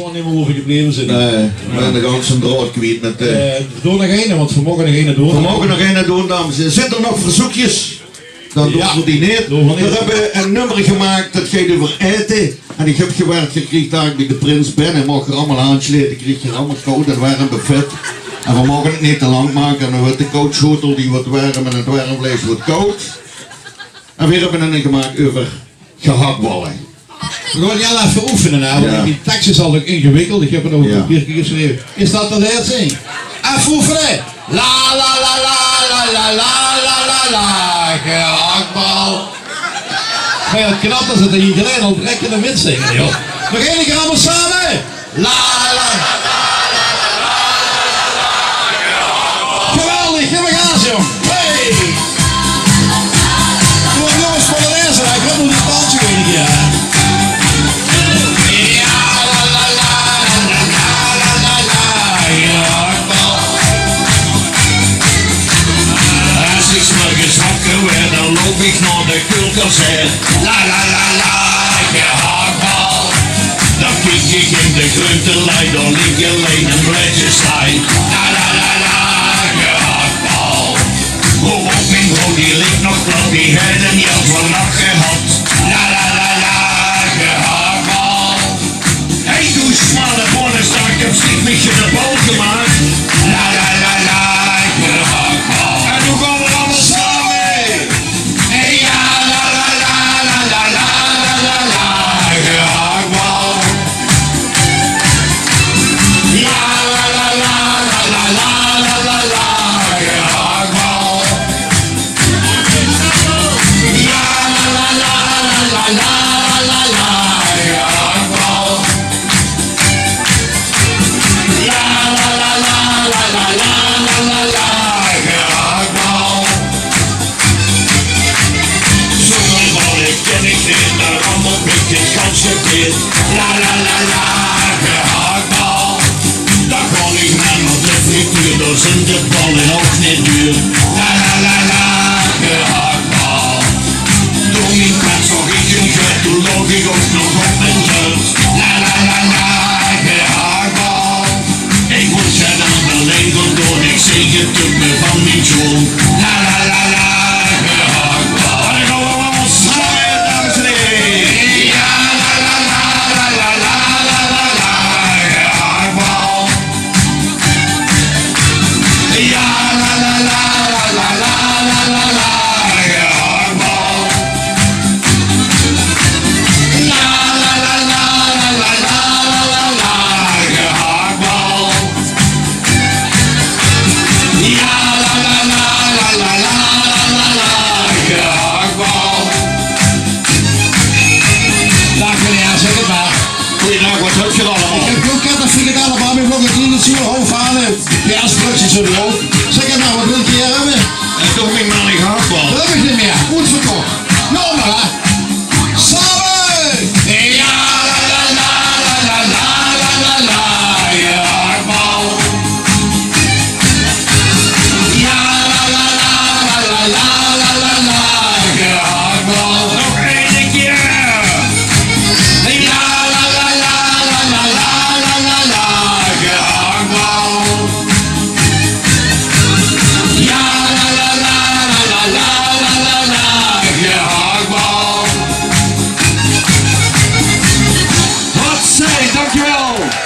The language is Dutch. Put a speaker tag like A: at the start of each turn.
A: gewoon niet meer overgebleven zijn.
B: Nee, ik ben de ganse draad kwijt met...
A: Doe nog één, want we mogen nog één doen.
B: We mogen nog één doen, dames en heren. Zitten er nog verzoekjes? Dan doen we die niet. We hebben een nummer gemaakt dat gaat over eten. En ik heb gewerkt, je kreeg eigenlijk de prins Ben. Hij mag er allemaal aansluiten, ik kreeg hier allemaal koud en warm buffet. En we mogen het niet te lang maken. En dan wordt de koudschotel die wordt warm en het warm vlees wordt koud. En we hebben een gemaakt over gehaktballen.
A: We gaan heel even oefenen nou, want die tekst is al ook ingewikkeld. Ik heb het ook een keer geschreven. Is dat de eerste? Even oefenen! La la la la la la la la la la gehaktbal. Maar het knap is dat iedereen al direct in de wind zingen, joh. Nog één keer allemaal samen! La la geweldig, geef me gas, jong! Hey! Doe hem jongens voor de eerste, ik wil nog die tandje weer een keer.
C: Dan loop ik naar de koelkast. La la la la, gehaktbal. Dan kijk ik in de groentelijn, dan liggen alleen een bledje staan. La la la la, gehaktbal. Hoe op mijn brood, die ligt nog plat, die heeft een jas van nacht gehad. La la la la, gehaktbal. Hey, doe smalle bonnen, ik heb schrik met je de bal gemaakt. La la la la, gehaktbal. En hoe gaan we allemaal samen? La la la la, gehaktbal. Dan kan ik met nog de frituur, daar zijn de ballen ook niet duur. La la la la, gehaktbal. Doe mijn pet zag ik een gut, toen lag ik ook nog op mijn gut. La la la la, gehaktbal. Ik moet je dan belegen doen, ik zeg het op me van mijn zoon. La la la la, gehaktbal. En ik ga allemaal samen, dames en heren.
A: Zeg het nou, wat wil je hier hebben?
C: Toch niet meer een gehaktbal.
A: Dat heb ik niet meer, goed verkocht. Nou maar hè. Samen! Ja la la la la la la la la, gehaktbal. Ja la la la la la la la la, gehaktbal.
C: Nog één keer!
A: Ja la la la la la la la la, gehaktbal.
C: Dankjewel!